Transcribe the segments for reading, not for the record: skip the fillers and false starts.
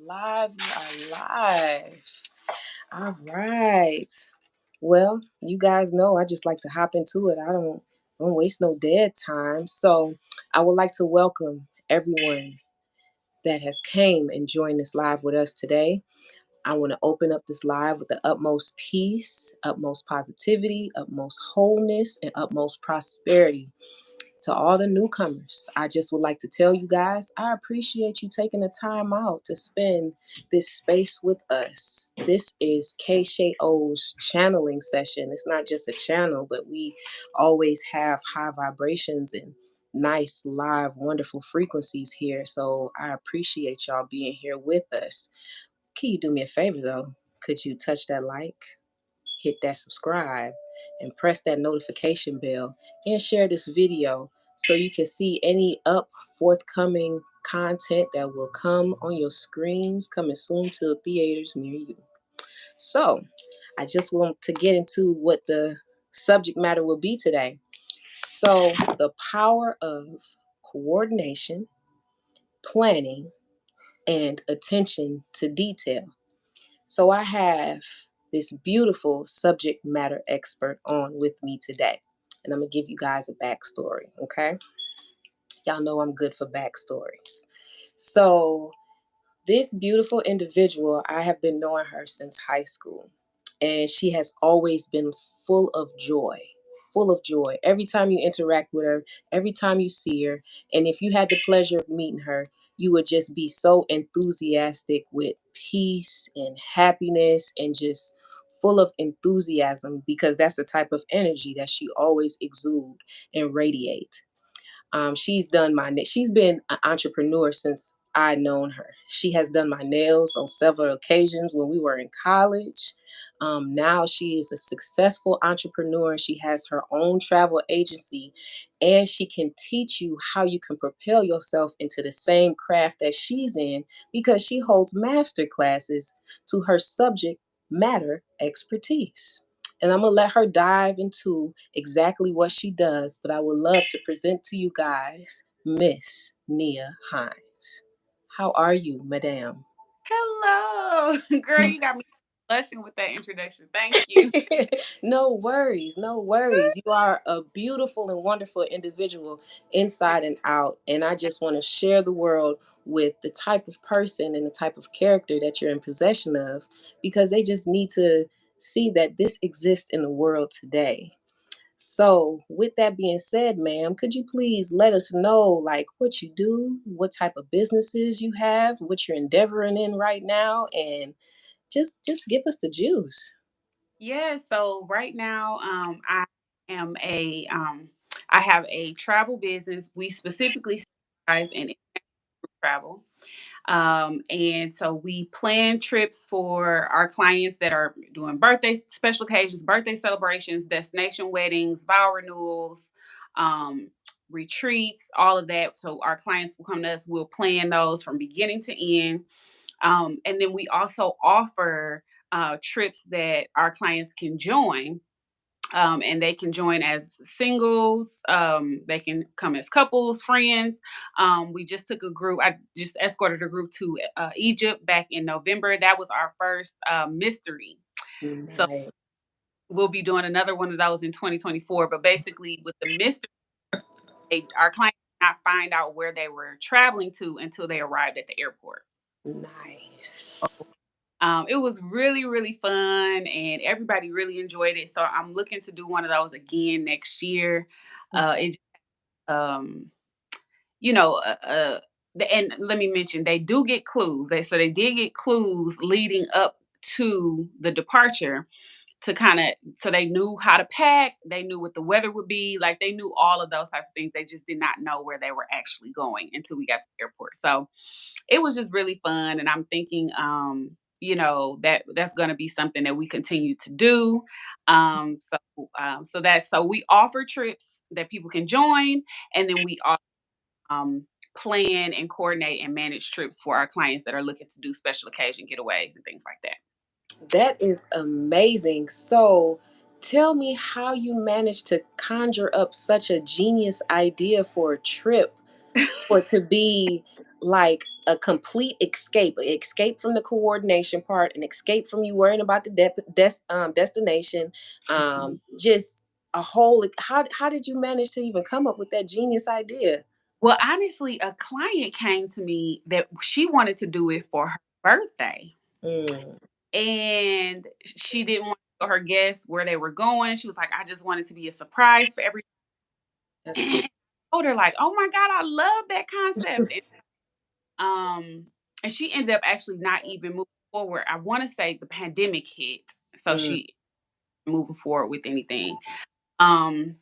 live. We are live. All right. Well, you guys know I just like to hop into it. I don't waste no dead time. So I would like to welcome everyone that has came and joined this live with us today. I want to open up this live with the utmost peace, utmost positivity, utmost wholeness, and utmost prosperity. To all the newcomers, I just would like to tell you guys, I appreciate you taking the time out to spend this space with us. This is KSheaO's channeling session. It's not just a channel, but we always have high vibrations and nice, live, wonderful frequencies here. So I appreciate y'all being here with us. Can you do me a favor though? Could you touch that like? Hit that subscribe and press that notification bell and share this video so you can see any forthcoming content that will come on your screens coming soon to theaters near you. So I just want to get into what the subject matter will be today. So the power of coordination, planning, and attention to detail. So I have this beautiful subject matter expert on with me today. And I'm going to give you guys a backstory, okay? Y'all know I'm good for backstories. So this beautiful individual, I have been knowing her since high school. And she has always been full of joy, full of joy. Every time you interact with her, every time you see her, and if you had the pleasure of meeting her, you would just be so enthusiastic with peace and happiness and just full of enthusiasm because that's the type of energy that she always exude and radiate. She's been an entrepreneur since I known her. She has done my nails on several occasions when we were in college. Now she is a successful entrepreneur. She has her own travel agency, and she can teach you how you can propel yourself into the same craft that she's in because she holds master classes to her subject matter expertise. And I'm going to let her dive into exactly what she does, but I would love to present to you guys Miss Nia Hines. How are you, madame? Hello. Girl, you got me blushing with that introduction. Thank you. No worries, no worries. You are a beautiful and wonderful individual inside and out. And I just want to share the world with the type of person and the type of character that you're in possession of because they just need to see that this exists in the world today. So, with that being said, ma'am, could you please let us know like what you do, what type of businesses you have, what you're endeavoring in right now, and just give us the juice. Yeah, so right now, am a I have a travel business. We specifically specialize in travel. And so we plan trips for our clients that are doing birthday special occasions, birthday celebrations, destination weddings, vow renewals, um, retreats, all of that. So our clients will come to us. We'll plan those from beginning to end. And then we also offer trips that our clients can join, and they can join as singles. They can come as couples, friends. We just took a group. I just escorted a group to Egypt back in November. That was our first mystery. So Nice. we'll be doing another one of those in 2024. But basically, with the mystery, our clients did not find out where they were traveling to until they arrived at the airport. Nice. It was really, really fun, and everybody really enjoyed it. So I'm looking to do one of those again next year. It um, you know, and let me mention they do get clues. They did get clues leading up to the departure to kind of so they knew how to pack, they knew what the weather would be, like they knew all of those types of things. They just did not know where they were actually going until we got to the airport. So it was just really fun, and I'm thinking that's going to be something that we continue to do. So we offer trips that people can join, and then we um, plan and coordinate and manage trips for our clients that are looking to do special occasion getaways and things like that. That is amazing. So, tell me how you managed to conjure up such a genius idea for a trip for it to be like a complete escape, an escape from the coordination part, an escape from you worrying about the destination. Just a whole. How did you manage to even come up with that genius idea? Well, honestly, a client came to me that she wanted to do it for her birthday. Mm, And she didn't want to tell her guests where they were going. She was like, I just wanted to be a surprise for every that's I told her like, "Oh my god, I love that concept." Um, and she ended up actually not even moving forward. I want to say the pandemic hit, so mm, she moving forward with anything. Um,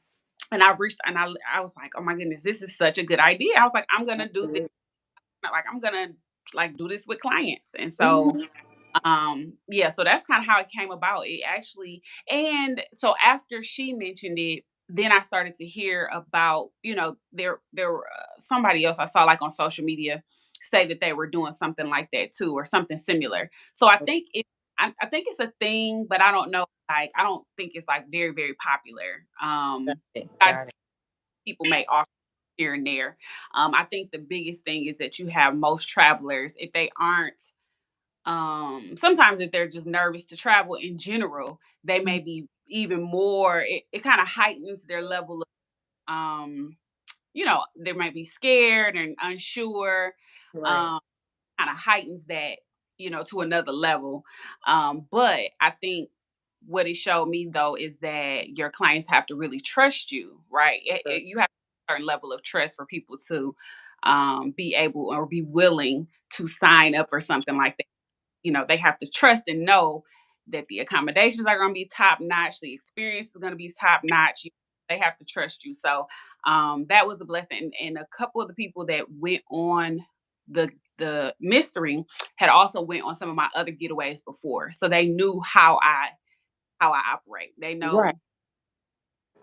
and I reached and I was like, "Oh my goodness, this is such a good idea." I was like, "I'm gonna do this. absolutely. Like, I'm gonna like do this with clients." And so Mhm. yeah, so that's kind of how it came about. It actually, and so after she mentioned it, then I started to hear about, there were somebody else I saw like on social media say that they were doing something like that too, or something similar. So I think it's a thing, but I don't know. Like, I don't think it's like very, very popular. Okay, I got it. People may offer here and there. I think the biggest thing is that you have most travelers, if they aren't sometimes if they're just nervous to travel in general, they may Mhm. be even more, it kind of heightens their level of they might be scared and unsure. Right. um Kind of heightens that, to another level. But I think what it showed me though is that your clients have to really trust you, right? You have a certain level of trust for people to be able or be willing to sign up for something like that. They have to trust and know that the accommodations are going to be top notch, the experience is going to be top notch. They have to trust you. So that was a blessing. And a couple of the people that went on the mystery had also went on some of my other getaways before, so they knew how I operate. They Right. know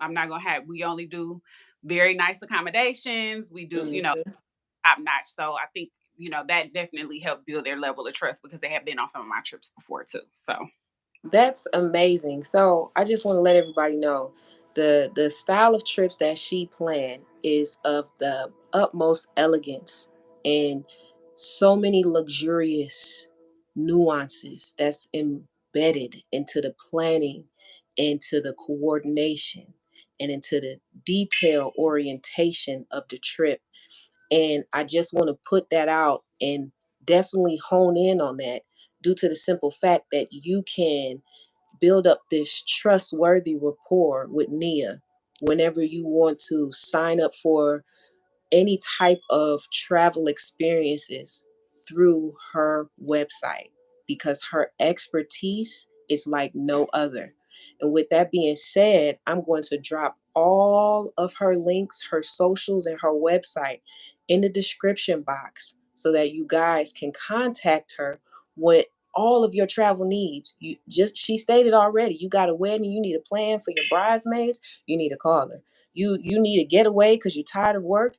I'm not gonna have. We only do very nice accommodations. We do, Mhm. top notch. So I think, that definitely helped build their level of trust because they have been on some of my trips before too. So That's amazing. So I just want to let everybody know the style of trips that she planned is of the utmost elegance and so many luxurious nuances that's embedded into the planning, into the coordination, and into the detail orientation of the trip. And I just want to put that out and definitely hone in on that due to the simple fact that you can build up this trustworthy rapport with Nia whenever you want to sign up for any type of travel experiences through her website because her expertise is like no other. And with that being said, I'm going to drop all of her links, her socials, and her website in the description box so that you guys can contact her with all of your travel needs. She stated already, you got a wedding, you need a plan for your bridesmaids, you need to call her. You need a getaway because you're tired of work,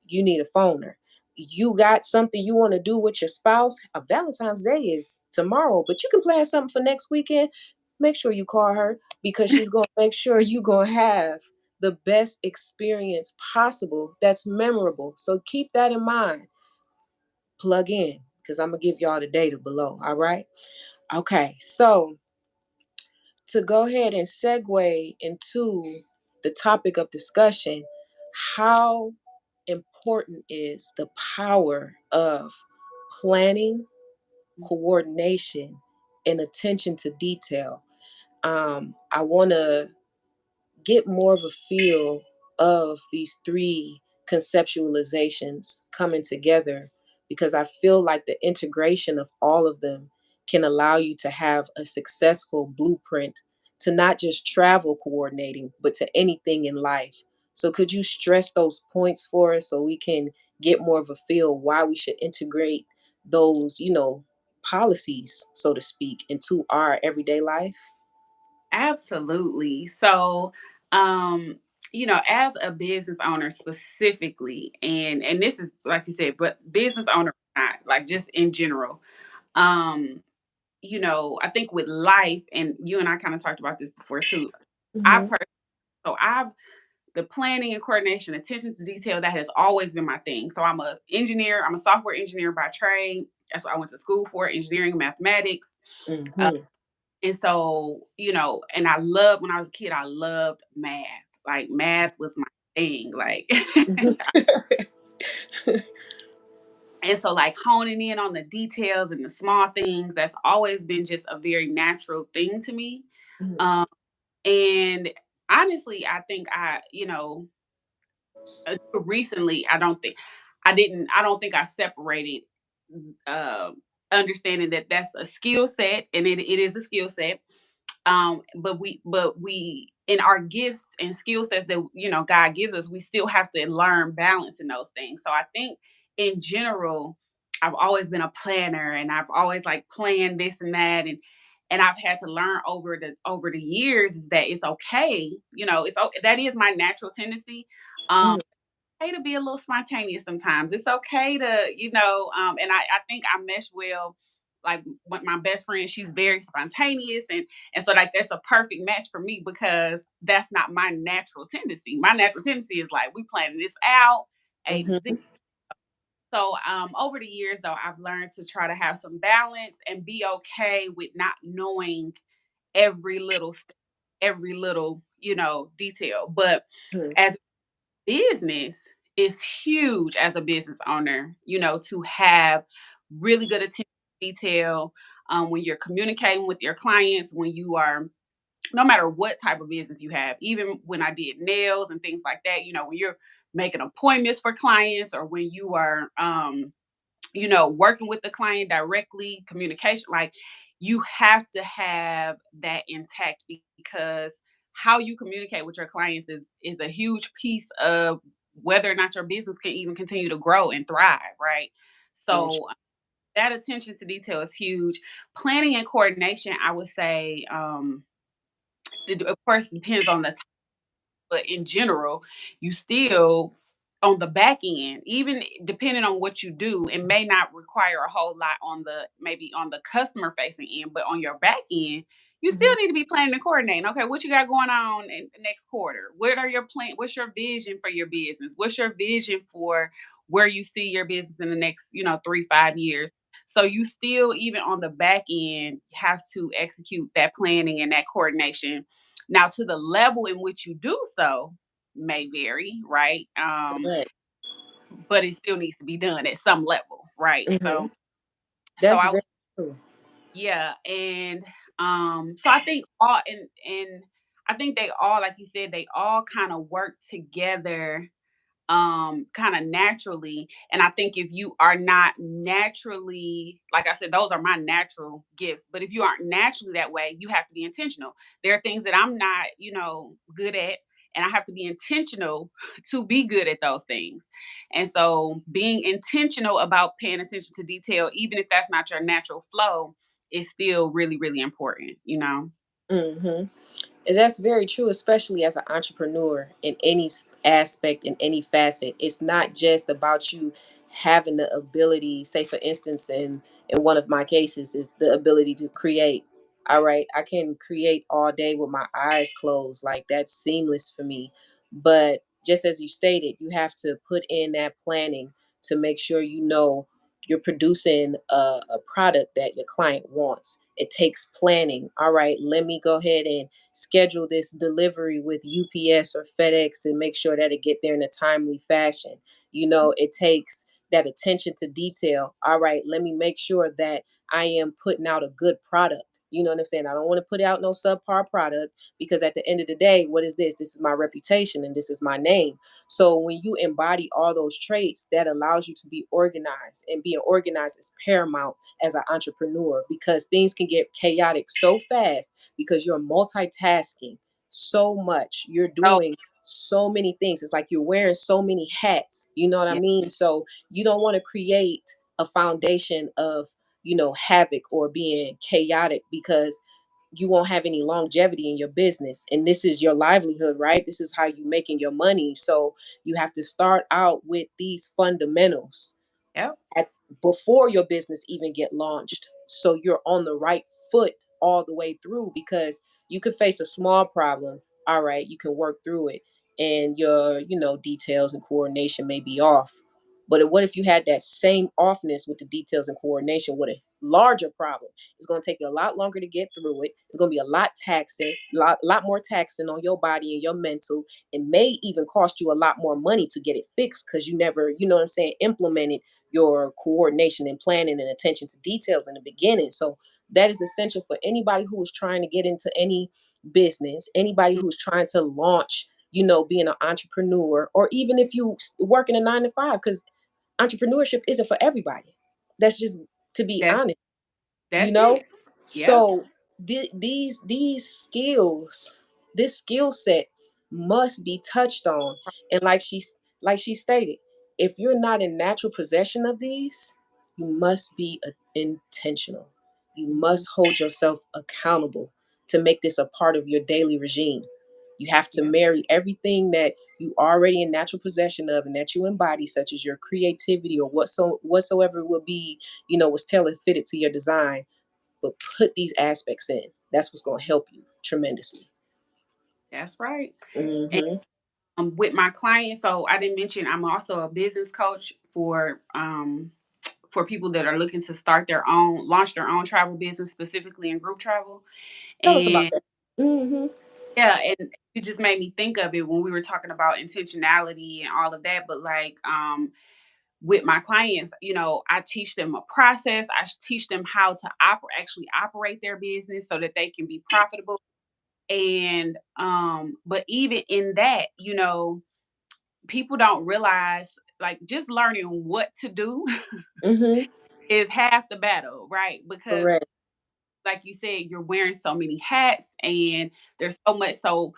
you need a phoner. You got something you want to do with your spouse. A Valentine's Day is tomorrow, but you can plan something for next weekend. Make sure you call her because she's going to make sure you're going to have the best experience possible that's memorable. So keep that in mind. Plug in because I'm going to give y'all the data below. All right. Okay. So to go ahead and segue into the topic of discussion, how important is the power of planning, coordination, and attention to detail? I want to get more of a feel of these three conceptualizations coming together because I feel like the integration of all of them can allow you to have a successful blueprint to not just travel coordinating, but to anything in life. So, could you stress those points for us so we can get more of a feel why we should integrate those, policies, so to speak, into our everyday life? absolutely. So as a business owner specifically, and this is like you said, but business owner not like just in general. Um, I think with life, and you and I kind of talked about this before too. I Hmm. personally, so I've the planning and coordination, attention to detail, that has always been my thing. So I'm a engineer. I'm a software engineer by trade. That's what I went to school for, engineering and mathematics. Uh, Mhm. and so, and I love when I was a kid, I loved math. Like math was my thing. Like, and so like honing in on the details and the small things, that's always been just a very natural thing to me. Mhm. Um, and honestly, I think recently, I don't think I separated, uh, understanding that that's a skill set, and it is a skill set. But we in our gifts and skill sets that God gives us, we still have to learn balance in those things. So I think in general, I've always been a planner, and I've always like planned this and that, and I've had to learn over the years is that it's okay. That is my natural tendency. Um, Mhm. okay to be a little spontaneous sometimes. It's okay to, and I think I mesh well. Like my best friend, she's very spontaneous, and so like that's a perfect match for me because that's not my natural tendency. My natural tendency is like we planning this out, A to Z. Mhm. So over the years though, I've learned to try to have some balance and be okay with not knowing every little step, every little detail. But Mhm. as business, is huge as a business owner, to have really good attention to detail, when you're communicating with your clients, when you are, no matter what type of business you have, even when I did nails and things like that, when you're making appointments for clients, or when you are, working with the client directly, communication, like you have to have that intact because how you communicate with your clients is a huge piece of whether or not your business can even continue to grow and thrive, right? Very true. So that attention to detail is huge. Planning and coordination, I would say, it of course depends on the, but in general, you still on the back end, even depending on what you do, it may not require a whole lot on the maybe on the customer facing end, but on your back end, you still Mhm. need to be planning and coordinating. Okay, what you got going on in the next quarter? What are your plan? What's your vision for your business? What's your vision for where you see your business in the next, 3, 5 years? So you still, even on the back end, have to execute that planning and that coordination. Now, to the level in which you do so may vary, right? Right. But it still needs to be done at some level, right? So, Mhm. so That's I very was, true. yeah, and so I think and I think they all, like you said, they all kind of work together, kind of naturally. And I think if you are not naturally, like I said, those are my natural gifts, but if you aren't naturally that way, you have to be intentional. There are things that I'm not, good at, and I have to be intentional to be good at those things. And so being intentional about paying attention to detail, even if that's not your natural flow, is still really, really important. Mhm. And that's very true, especially as an entrepreneur in any aspect, in any facet. It's not just about you having the ability, say for instance, in one of my cases, is the ability to create. All right, I can create all day with my eyes closed. Like that's seamless for me. But just as you stated, you have to put in that planning to make sure you know you're producing a product that your client wants. It takes planning. All right, let me go ahead and schedule this delivery with UPS or FedEx and make sure that it get there in a timely fashion. It takes that attention to detail. All right, let me make sure that I am putting out a good product. You know what I'm saying? I don't want to put out no subpar product because at the end of the day, what is this? This is my reputation and this is my name. So when you embody all those traits, that allows you to be organized, and being organized is paramount as an entrepreneur because things can get chaotic so fast because you're multitasking so much. You're So, doing so many things. It's like you're wearing so many hats. You know what I yeah, mean? So you don't want to create a foundation of, havoc or being chaotic because you won't have any longevity in your business. And this is your livelihood, right? This is how you're making your money. So you have to start out with these fundamentals yep, at before your business even get launched, so you're on the right foot all the way through, because you could face a small problem. All right, you can work through it. and your, details and coordination may be off. But what if you had that same offness with the details and coordination with a larger problem? It's going to take you a lot longer to get through it. It's going to be a lot taxing, lot more taxing on your body and your mental. It may even cost you a lot more money to get it fixed because you never, what I'm saying, implemented your coordination and planning and attention to details in the beginning. So that is essential for anybody who is trying to get into any business, anybody who's trying to launch, being an entrepreneur, or even if you work in a 9 to 5, because entrepreneurship isn't for everybody. That's just to be That's honest, you that's know. it. Yep. So these skills, this skill set must be touched on, and like she stated, if you're not in natural possession of these, you must be intentional. You Mm-hmm. must hold yourself accountable to make this a part of your daily regime. You have to Yep. marry everything that you already in natural possession of and that you embody, such as your creativity or whatsoever will be, was tailor fitted to your design, but put these aspects in. That's what's going to help you tremendously. That's right. And Mm-hmm. with my clients, so I didn't mention I'm also a business coach for people that are looking to launch their own travel business, specifically in group travel. Tell us about And that. Mm-hmm. yeah, and it just made me think of it when we were talking about intentionality and all of that. But like with my clients, I teach them a process. I teach them how to actually operate their business so that they can be profitable. And but even in that, people don't realize, like, just learning what to do Mm-hmm. is half the battle, right? Because Correct. like you said, you're wearing so many hats and there's so much. So,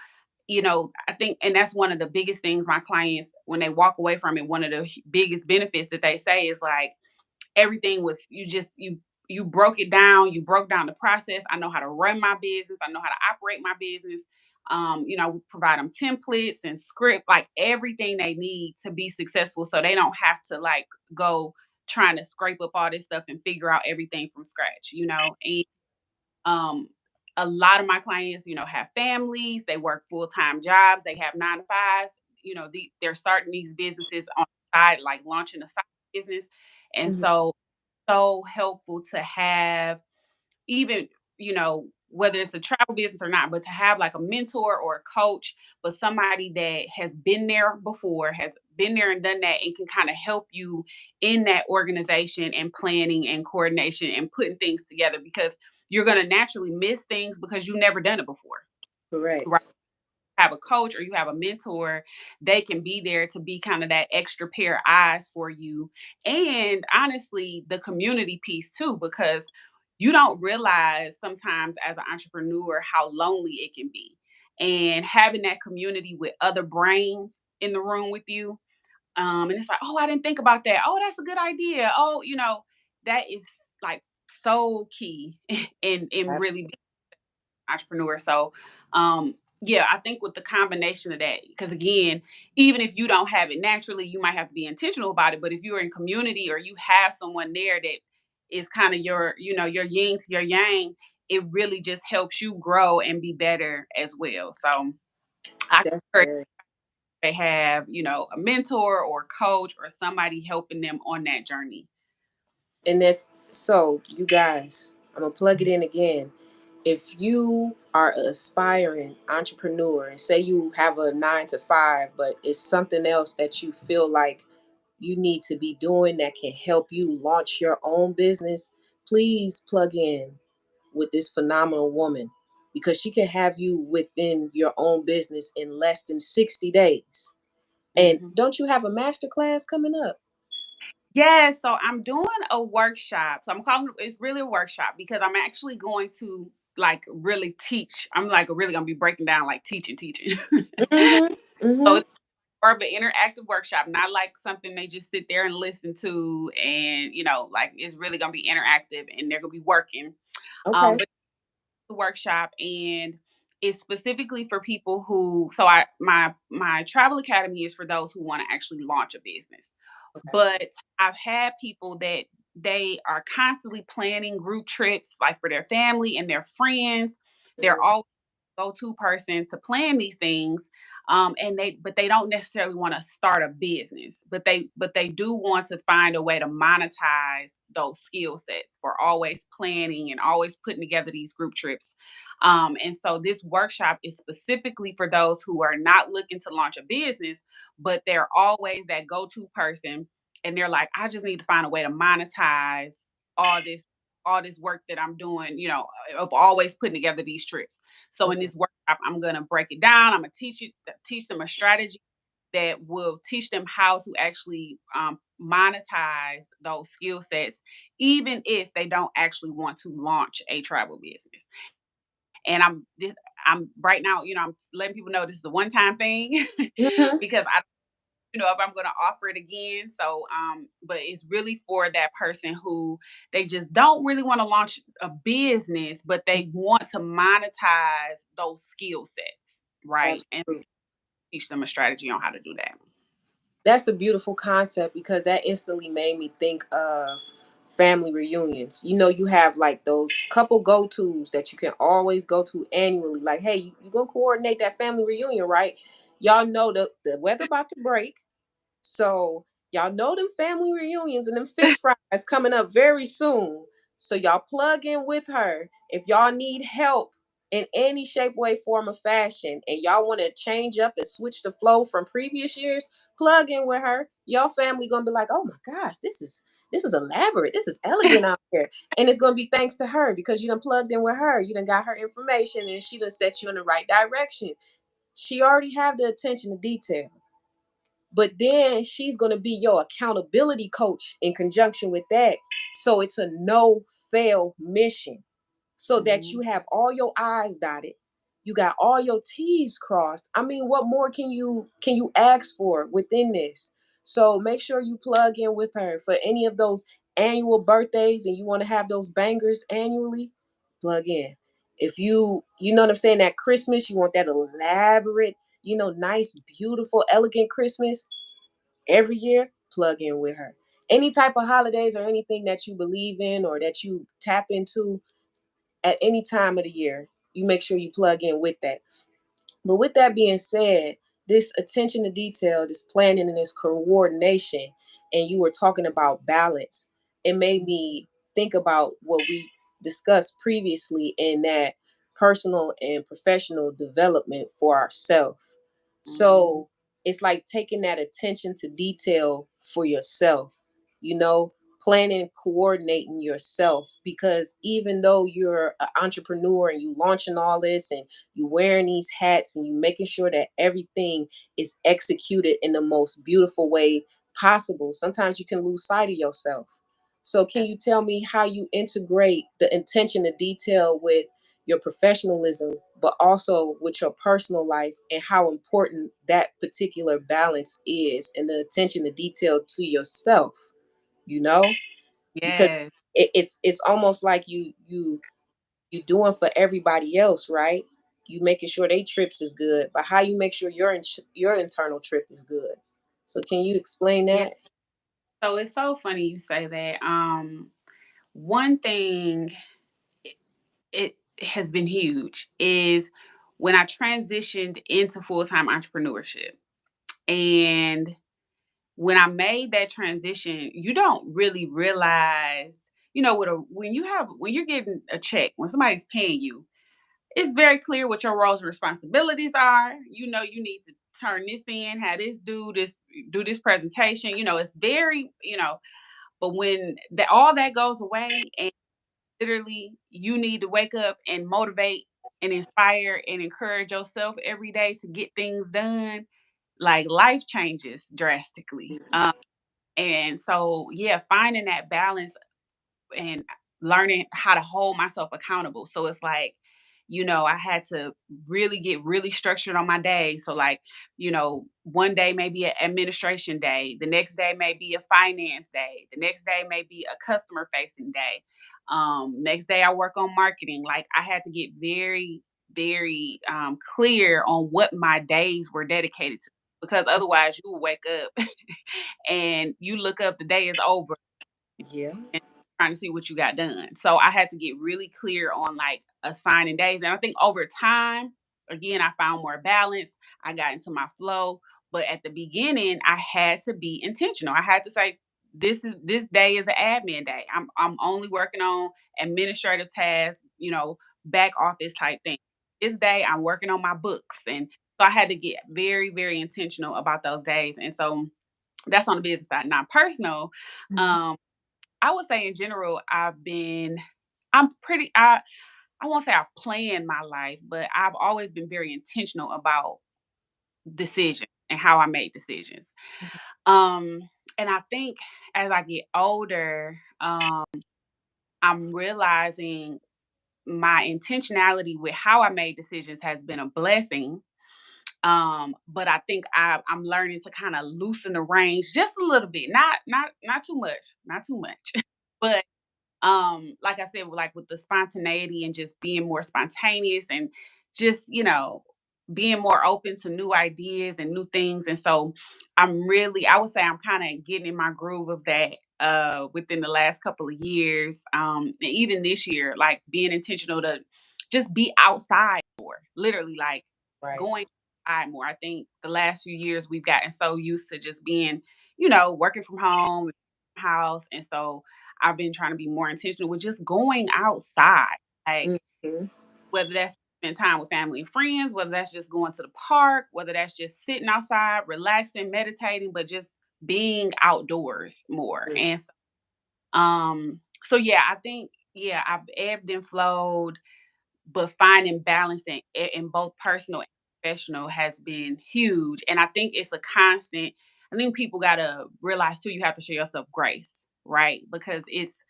I think, and that's one of the biggest things my clients, when they walk away from it, one of the biggest benefits that they say is like, everything was, you broke it down. You broke down the process. I know how to run my business. I know how to operate my business. We provide them templates and script, like everything they need to be successful, so they don't have to like go trying to scrape up all this stuff and figure out everything from scratch. And um, a lot of my clients, have families. They work full-time jobs. They have 9 to 5s. They're starting these businesses on the side, like launching a side business, and Mm-hmm. so helpful to have, even, whether it's a travel business or not, but to have like a mentor or a coach, but somebody that has been there before, has been there and done that, and can kind of help you in that organization and planning and coordination and putting things together, because you're going to naturally miss things because you've never done it before. Right? Correct. Have a coach or you have a mentor, they can be there to be kind of that extra pair of eyes for you. And honestly, the community piece too, because you don't realize sometimes as an entrepreneur how lonely it can be. And having that community with other brains in the room with you, and it's like, oh, I didn't think about that. Oh, that's a good idea. Oh, that is like so key in really entrepreneur. So, yeah, I think with the combination of that, because again, even if you don't have it naturally, you might have to be intentional about it. But if you're in community or you have someone there that is kind of your yin to your yang, it really just helps you grow and be better as well. So I That's encourage very, they have, a mentor or coach or somebody helping them on that journey. and that's so, you guys, I'm gonna plug it in again. If you are an aspiring entrepreneur and say you have a 9 to 5, but it's something else that you feel like you need to be doing that can help you launch your own business, please plug in with this phenomenal woman, because she can have you within your own business in less than 60 days. And Mhm. don't you have a master class coming up? Yeah, so I'm doing a workshop. So I'm calling it's really a workshop because I'm actually going to like really teach. I'm like really gonna be breaking down like teaching. Mm-hmm. So Mm-hmm. it's more of an interactive workshop, not like something they just sit there and listen to, and like it's really gonna be interactive and they're gonna be working. Okay. But the workshop, and it's specifically for people who, so my travel academy is for those who want to actually launch a business. Okay. But I've had people that they are constantly planning group trips, like for their family and their friends. They're Mm-hmm. all go-to person to plan these things. But they don't necessarily want to start a business, but they do want to find a way to monetize those skill sets for always planning and always putting together these group trips. And so this workshop is specifically for those who are not looking to launch a business, but they're always that go-to person, and they're like, I just need to find a way to monetize all this all this work that I'm doing, of always putting together these trips. So in Mhm. this workshop, I'm gonna break it down. I'm gonna teach them a strategy that will teach them how to actually monetize those skill sets, even if they don't actually want to launch a travel business. And I'm right now, I'm letting people know this is a one time thing Mhm. because I if I'm going to offer it again. So, but it's really for that person who they just don't really want to launch a business, but they want to monetize those skill sets, right? And Absolutely. teach them a strategy on how to do that. That's a beautiful concept because that instantly made me think of family reunions. You know, you have like those couple go tos that you can always go to annually. Like, hey, you gonna coordinate that family reunion, right? Y'all know the weather about to break. So y'all know them family reunions and them fish fries coming up very soon. So y'all plug in with her. If y'all need help in any shape, way, form, or fashion, and y'all want to change up and switch the flow from previous years, plug in with her. Y'all family gonna be like, oh my gosh, this is elaborate. This is elegant out here. And it's gonna be thanks to her because you done plugged in with her. You done got her information and she done set you in the right direction. She already have the attention to detail, but then she's going to be your accountability coach in conjunction with that. So it's a no fail mission so that Mhm. you have all your I's dotted, you got all your T's crossed. I mean, what more can you ask for within this? So make sure you plug in with her for any of those annual birthdays and you want to have those bangers annually, plug in. If you know what I'm saying, that Christmas, you want that elaborate, nice, beautiful, elegant Christmas every year, plug in with her. Any type of holidays or anything that you believe in or that you tap into at any time of the year, you make sure you plug in with that. But with that being said, this attention to detail, this planning and this coordination, and you were talking about balance, it made me think about what we discussed previously in that personal and professional development for ourselves. Mhm. So it's like taking that attention to detail for yourself, you know, planning and coordinating yourself. Because even though you're an entrepreneur and you launching all this and you wearing these hats and you making sure that everything is executed in the most beautiful way possible, sometimes you can lose sight of yourself. So can you tell me how you integrate the intention to detail with your professionalism but also with your personal life, and how important that particular balance is and the attention to detail to yourself, you know? Because Yes. it's almost like you doing for everybody else, right? You making sure they trips is good, but how you make sure your internal trip is good. So can you explain Yeah. that? So it's so funny you say that. One thing it has been huge is when I transitioned into full-time entrepreneurship. And when I made that transition, you don't really realize, when you're getting a check, when somebody's paying you, it's very clear what your roles and responsibilities are. You know, you need to turn this in, have this do this presentation. It's very, but when all that goes away and literally you need to wake up and motivate and inspire and encourage yourself every day to get things done, like life changes drastically. And so, yeah, finding that balance and learning how to hold myself accountable. So it's like, I had to really get really structured on my day. So like, one day may be an administration day, the next day may be a finance day, the next day may be a customer facing day. Next day I work on marketing. Like I had to get very, very clear on what my days were dedicated to, because otherwise you will wake up and you look up, the day is over Yeah. and trying to see what you got done. So I had to get really clear on like assigning days. And I think over time, again, I found more balance. I got into my flow. But at the beginning, I had to be intentional. I had to say, this day is an admin day. I'm only working on administrative tasks, back office type thing. This day I'm working on my books. And so I had to get very, very intentional about those days. And so that's on the business side. Not personal. Mhm. Um, I would say in general, I'm pretty I won't say I've planned my life, but I've always been very intentional about decisions and how I make decisions. Um, and I think as I get older, I'm realizing my intentionality with how I made decisions has been a blessing. But I think I'm learning to kind of loosen the range just a little bit, not too much, not too much, but like I said, like with the spontaneity and just being more spontaneous and just being more open to new ideas and new things. And so I would say I'm kind of getting in my groove of that within the last couple of years, and even this year, like being intentional to just be outside more, literally, like Right. going outside more. I think the last few years we've gotten so used to just being working from home, house. And so I've been trying to be more intentional with just going outside, like Mhm. whether that's spend time with family and friends, whether that's just going to the park, whether that's just sitting outside, relaxing, meditating, but just being outdoors more. Mm. And so yeah, I think I've ebbed and flowed, but finding balance in both personal and professional has been huge. And I think it's a constant. I think people gotta realize too, you have to show yourself grace, right? Because it's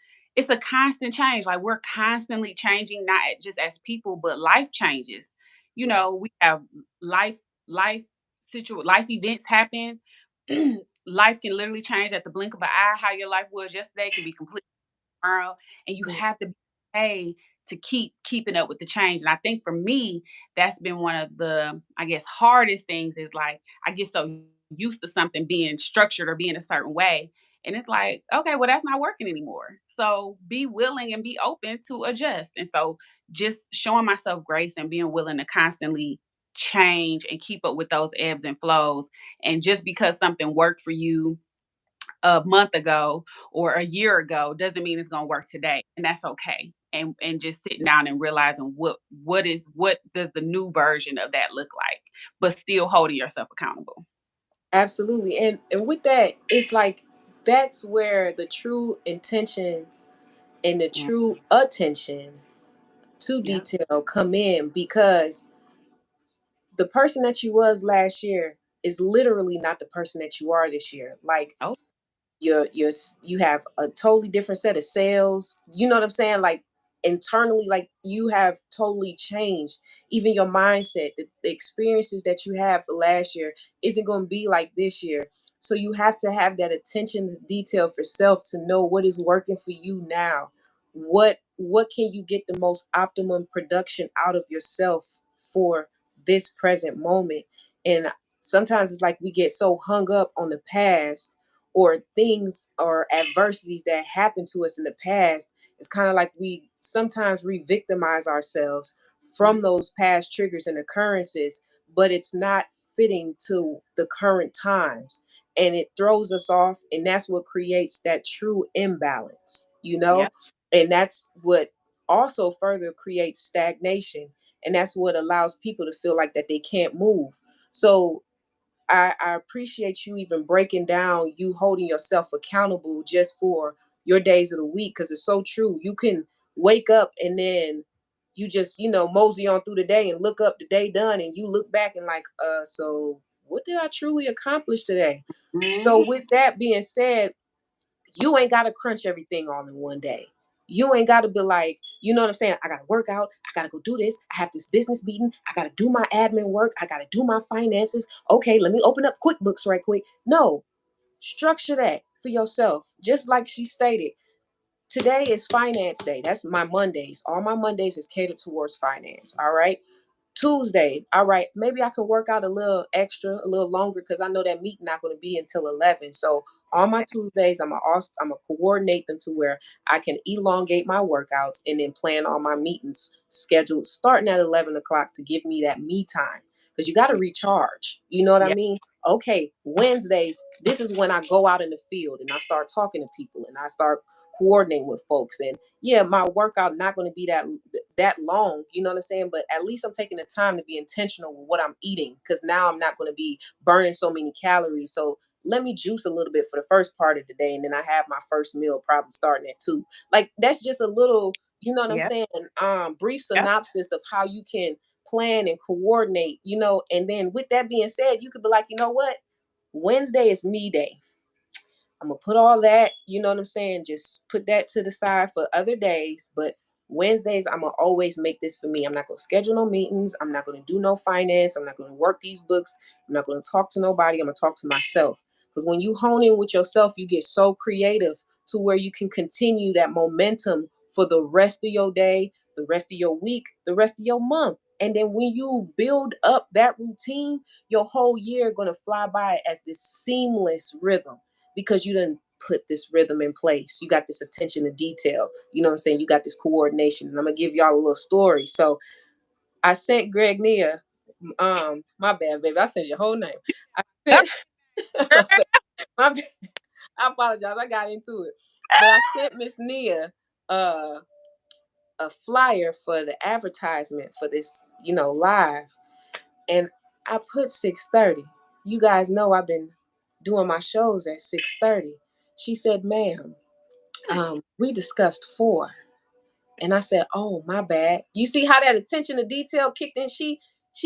a constant change. Like we're constantly changing, not just as people, but life changes. Right. We have life, life events happen. Life can literally change at the blink of an eye. How your life was yesterday can be completely tomorrow, and you Mm. have to be okay to keep keeping up with the change. And I think for me, that's been one of the, I guess, hardest things is like I get so used to something being structured or being a certain way. And it's like, okay, well, that's not working anymore. So be willing and be open to adjust. And so just showing myself grace and being willing to constantly change and keep up with those ebbs and flows. And just because something worked for you a month ago or a year ago doesn't mean it's going to work today, and that's okay. And just sitting down and realizing what does the new version of that look like, but still holding yourself accountable. Absolutely. And with that, it's like that's where the true intention and the Mm, true attention to yeah. detail come in, because the person that you was last year is literally not the person that you are this year. Like Oh. you have a totally different set of sales, you know what I'm saying, like internally, like you have totally changed. Even your mindset, the experiences that you have for last year isn't going to be like this year. So you have to have that attention to detail for self to know what is working for you now. What can you get the most optimum production out of yourself for this present moment? And sometimes it's like we get so hung up on the past or things or adversities that happened to us in the past. It's kind of like we sometimes re-victimize ourselves from Mhm. those past triggers and occurrences, but it's not fitting to the current times, and it throws us off, and that's what creates that true imbalance, you Yeah. know. And that's what also further creates stagnation, and that's what allows people to feel like that they can't move. So I appreciate you even breaking down you holding yourself accountable just for your days of the week, because it's so true. You can wake up and then you just, mosey on through the day and look up the day done, and you look back and like, so what did I truly accomplish today? So Mhm. with that being said, you ain't got to crunch everything all in one day. You ain't got to be like, you know what I'm saying? I got to work out. I got to go do this. I have this business meeting. I got to do my admin work. I got to do my finances. Okay, let me open up QuickBooks right quick. No, structure that for yourself. Just like she stated, today is finance day. That's my Mondays. All my Mondays is catered towards finance. All right. Tuesday, all right, maybe I can work out a little extra, a little longer, because I know that meeting not going to be until 11. So on my Tuesdays, I'm gonna coordinate them to where I can elongate my workouts and then plan all my meetings scheduled starting at 11 o'clock to give me that me time. because you got to recharge. You know what I Yeah. mean? Okay, Wednesdays, this is when I go out in the field and I start talking to people and I start coordinating with folks. And yeah, my workout not going to be that long, you know what I'm saying? But at least I'm taking the time to be intentional with what I'm eating, because now I'm not going to be burning so many calories. So let me juice a little bit for the first part of the day, and then I have my first meal probably starting at 2. Like, that's just a little, you know what I'm Yeah. saying, brief Yeah. synopsis of how you can plan and coordinate, and then with that being said, you could be like, you know what, Wednesday is me day. I'm gonna put all that, you know what I'm saying? Just put that to the side for other days. But Wednesdays, I'm gonna always make this for me. I'm not gonna schedule no meetings. I'm not gonna do no finance. I'm not gonna work these books. I'm not gonna talk to nobody. I'm gonna talk to myself. Because when you hone in with yourself, you get so creative to where you can continue that momentum for the rest of your day, the rest of your week, the rest of your month. And then when you build up that routine, your whole year gonna fly by as this seamless rhythm, because you didn't put this rhythm in place. You got this attention to detail. You know what I'm saying? You got this coordination. And I'm gonna give y'all a little story. So I sent Greg Nia, my bad, baby. I sent your whole name. I Yep. sent my bad. I apologize. I got into it. But I sent Miss Nia uh a flyer for the advertisement for this, live. And I put 6:30. You guys know I've been doing my shows at 6:30. She said, ma'am, we discussed 4. And I said, "Oh, my bad." You see how that attention to detail kicked in? She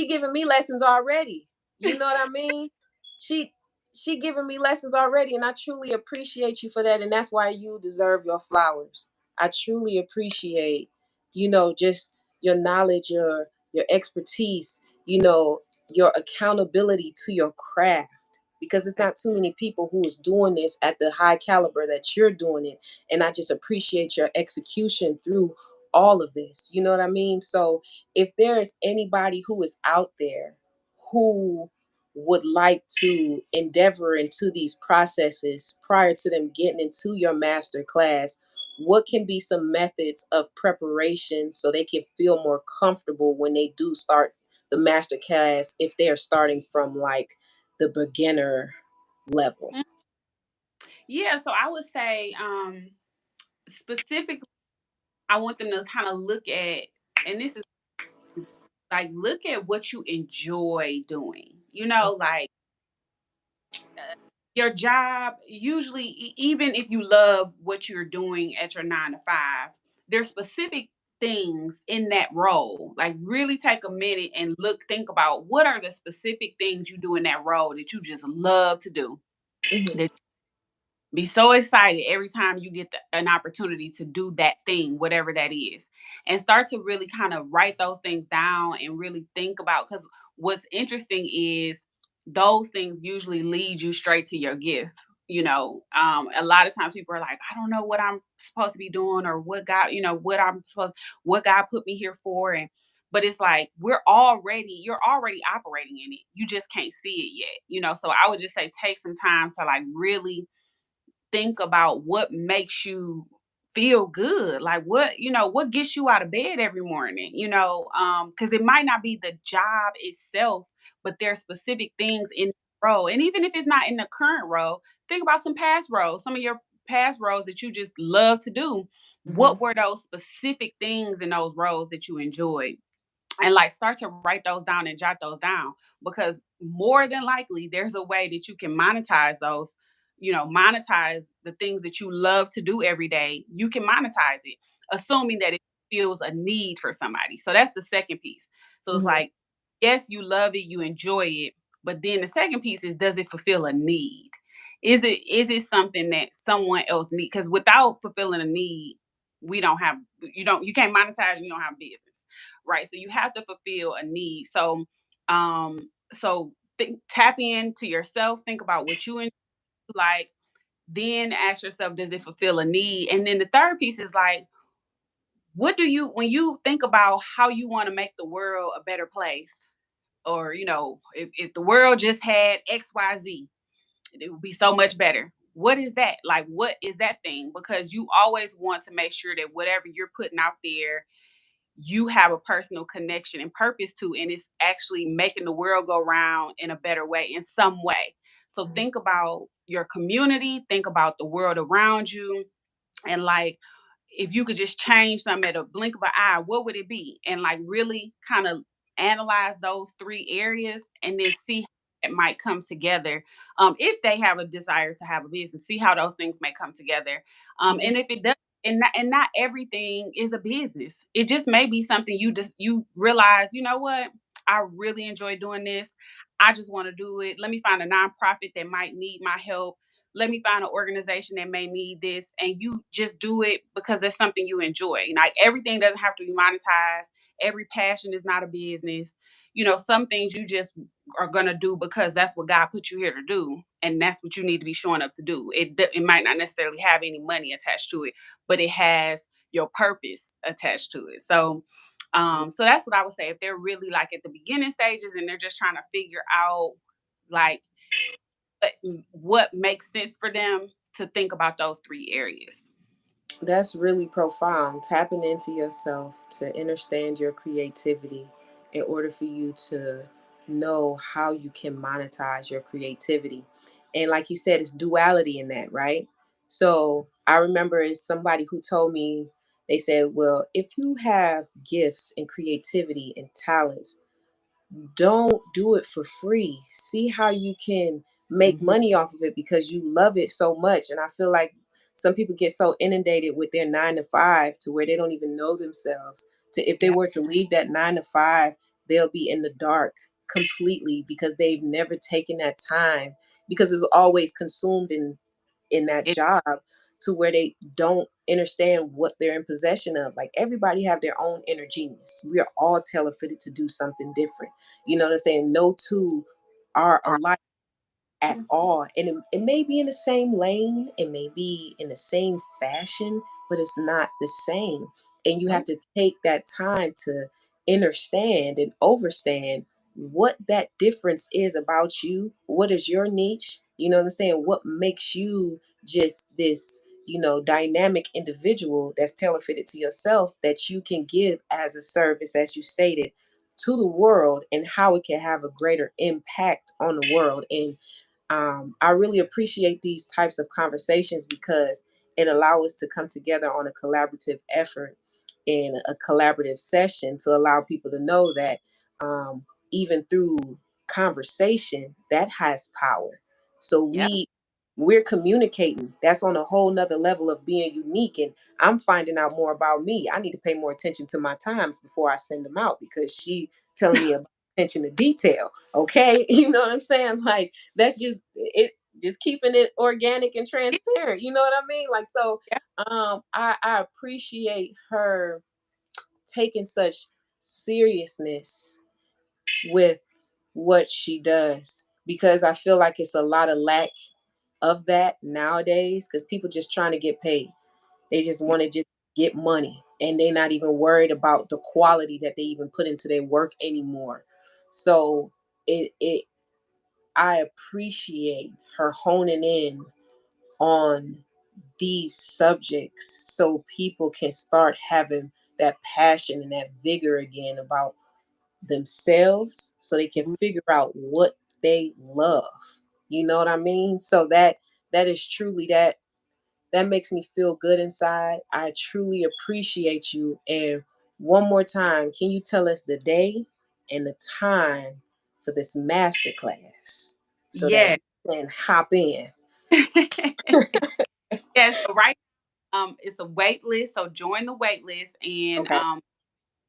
giving me lessons already. You know what I mean? She she giving me lessons already, and I truly appreciate you for that. And that's why you deserve your flowers. I truly appreciate, just your knowledge, your expertise, your accountability to your craft. Because it's not too many people who is doing this at the high caliber that you're doing it. And I just appreciate your execution through all of this. You know what I mean? So if there is anybody who is out there who would like to endeavor into these processes prior to them getting into your master class, what can be some methods of preparation so they can feel more comfortable when they do start the master class, if they're starting from like the beginner level? Mm. Yeah. So I would say, specifically, I want them to kind of look at, and this is like, look at what you enjoy doing. Like, your job, usually, even if you love what you're doing at your 9 to 5, there's specific things in that role. Like, really take a minute and think about what are the specific things you do in that role that you just love to do. Hmm. That be so excited every time you get an opportunity to do that thing, whatever that is, and start to really kind of write those things down and really think about. Because what's interesting is those things usually lead you straight to your gift. A lot of times people are like, I don't know what I'm supposed to be doing, or what God, what God put me here for. But it's like, you're already operating in it. You just can't see it yet. So I would just say, take some time to like really think about what makes you feel good, like what gets you out of bed every morning, because it might not be the job itself, but there's specific things in the role. And even if it's not in the current role, think about some past roles, some of your past roles that you just love to do. Hmm. What were those specific things in those roles that you enjoyed? And like, start to write those down and jot those down, because more than likely there's a way that you can monetize those. Monetize the things that you love to do every day. You can monetize it, assuming that it feels a need for somebody. So that's the second piece. So it's Hmm. like, yes, you love it, you enjoy it, but then the second piece is, does it fulfill a need? Is it something that someone else needs? Because without fulfilling a need, we don't have you can't monetize, you don't have business. Right. So you have to fulfill a need. So tap into yourself, think about what you like, then ask yourself, does it fulfill a need? And then the third piece is like, what do you, when you think about how you want to make the world a better place, or, if the world just had XYZ, it would be so much better. What is that? Like, what is that thing? Because you always want to make sure that whatever you're putting out there you have a personal connection and purpose to, and it's actually making the world go round in a better way in some way. So Mhm. think about your community, think about the world around you, and like if you could just change something at a blink of an eye, what would it be? And like really kind of analyze those three areas and then see how it might come together. If they have a desire to have a business, see how those things may come together. Yeah, And if it does, and not everything is a business. It just may be something you realize, you know what? I really enjoy doing this. I just want to do it. Let me find a nonprofit that might need my help. Let me find an organization that may need this, and you just do it because it's something you enjoy. Like everything doesn't have to be monetized. Every passion is not a business. Some things you just are gonna do because that's what God put you here to do, and that's what you need to be showing up to do. It might not necessarily have any money attached to it, but it has your purpose attached to it. So that's what I would say. If they're really like at the beginning stages and they're just trying to figure out like what makes sense for them, to think about those three areas. that's really profound. Tapping into yourself to understand your creativity in order for you to know how you can monetize your creativity. And like you said, it's duality in that, right? So I remember it's somebody who told me, they said, well, if you have gifts and creativity and talents, don't do it for free. See how you can make Mhm. money off of it because you love it so much. And I feel like some people get so inundated with their 9 to 5 to where they don't even know themselves. To if they Yeah, were to leave that 9 to 5, they'll be in the dark completely because they've never taken that time because it's always consumed in that it job to where they don't understand what they're in possession of. Like everybody have their own inner genius. We are all tailor fitted to do something different. You know what I'm saying? No two are are alike at all. And it may be in the same lane, it may be in the same fashion, but it's not the same. And you have no, to take that time to understand and overstand what that difference is about you. What is your niche? You know what I'm saying? What makes you just this, dynamic individual that's tailor fitted to yourself that you can give as a service, as you stated, to the world, and how it can have a greater impact on the world. And I really appreciate these types of conversations because it allows us to come together on a collaborative effort in a collaborative session to allow people to know that even through conversation that has power. So yeah, we're communicating. That's on a whole nother level of being unique. And I'm finding out more about me. I need to pay more attention to my times before I send them out because she telling me about attention to detail. Okay. You know what I'm saying? Like that's just it, just keeping it organic and yeah, transparent. You know what I mean? Like so yeah. I appreciate her taking such seriousness with what she does because I feel like it's a lot of lack of that nowadays because people just trying to get paid. They just want to just get money and they're not even worried about the quality that they even put into their work anymore. So it I appreciate her honing in on these subjects so people can start having that passion and that vigor again about themselves so they can Mhm. figure out what they love. You know what I mean? So that is truly that makes me feel good inside. I truly appreciate you. And one more time, can you tell us the day and the time for this masterclass so that Yeah. we can hop in? Yeah. So right, it's a wait list. So join the wait list, and Okay.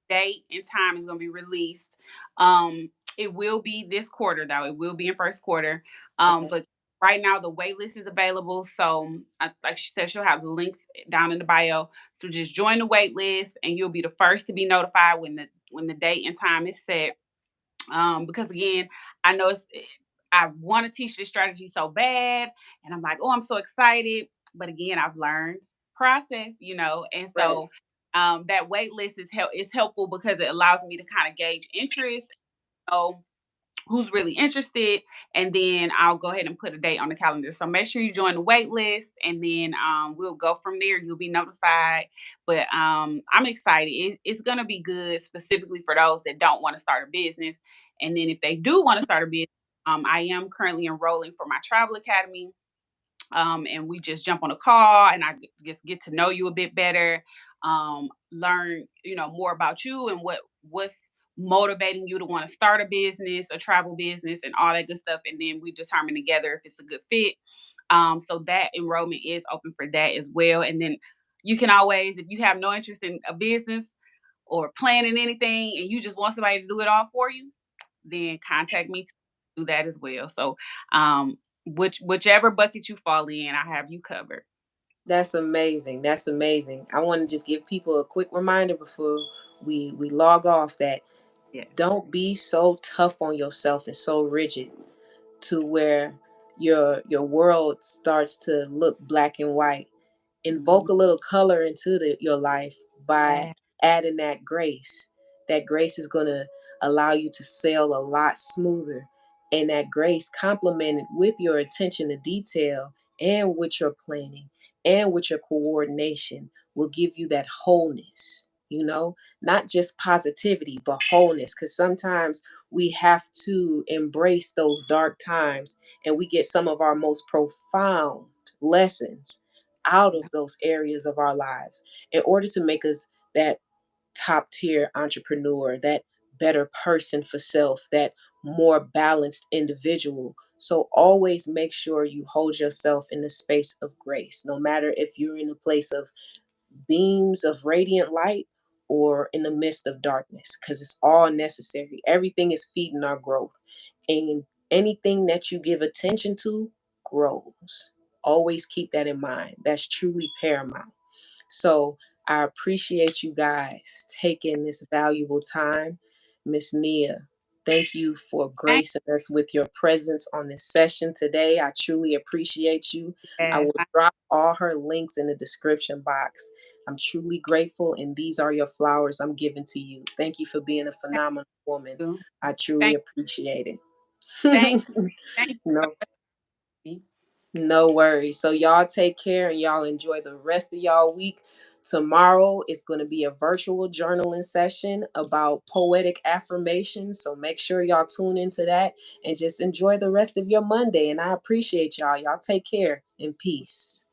date and time is going to be released. Um, it will be this quarter, though. It will be in first quarter. Okay. But right now the wait list is available. So, like she said, she'll have the links down in the bio. So just join the wait list, and you'll be the first to be notified when the date and time is set. Because again, I know I want to teach this strategy so bad, and I'm like, oh, I'm so excited. But again, I've learned process, and Right. so that wait list is helpful because it allows me to kind of gauge interest, know who's really interested, and then I'll go ahead and put a date on the calendar. So make sure you join the wait list, and then we'll go from there. You'll be notified. But I'm excited. It's gonna be good specifically for those that don't want to start a business. And then if they do want to start a business, I am currently enrolling for my travel academy, and we just jump on a call and I just get to know you a bit better, learn more about you and what's motivating you to want to start a business, a travel business, and all that good stuff, and then we determine together if it's a good fit. So that enrollment is open for that as well. And then you can always, if you have no interest in a business or planning anything and you just want somebody to do it all for you, then contact me to do that as well. So whichever bucket you fall in, I have you covered. That's amazing. That's amazing. I want to just give people a quick reminder before we log off that Yeah. don't be so tough on yourself and so rigid to where your world starts to look black and white. Mhm. Invoke a little color into your life by Yeah. adding that grace. That grace is going to allow you to sail a lot smoother. And that grace, complemented with your attention to detail and with your planning and with your coordination, will give you that wholeness, not just positivity, but wholeness. Because sometimes we have to embrace those dark times and we get some of our most profound lessons out Yeah. of those areas of our lives in order to make us that top tier entrepreneur, that better person for self, that more balanced individual. So always make sure you hold yourself in the space of grace, no matter if you're in a place of beams of radiant light or in the midst of darkness, because it's all necessary. Everything is feeding our growth. And anything that you give attention to grows. Always keep that in mind. That's truly paramount. So I appreciate you guys taking this valuable time. Miss Nia, thank you for Thank gracing us with your presence on this session today. I truly appreciate you. you. I Yes. will drop all her links in the description box. I'm truly grateful, and these are your flowers I'm giving to you. Thank you for being a Thank phenomenal woman. you. I truly Thank appreciate thank it. thank you so No, much. For me. no worries. So y'all take care and y'all enjoy the rest of y'all week. Tomorrow is going to be a virtual journaling session about poetic affirmations. So make sure y'all tune into that and just enjoy the rest of your Monday. And I appreciate y'all. Y'all take care and peace.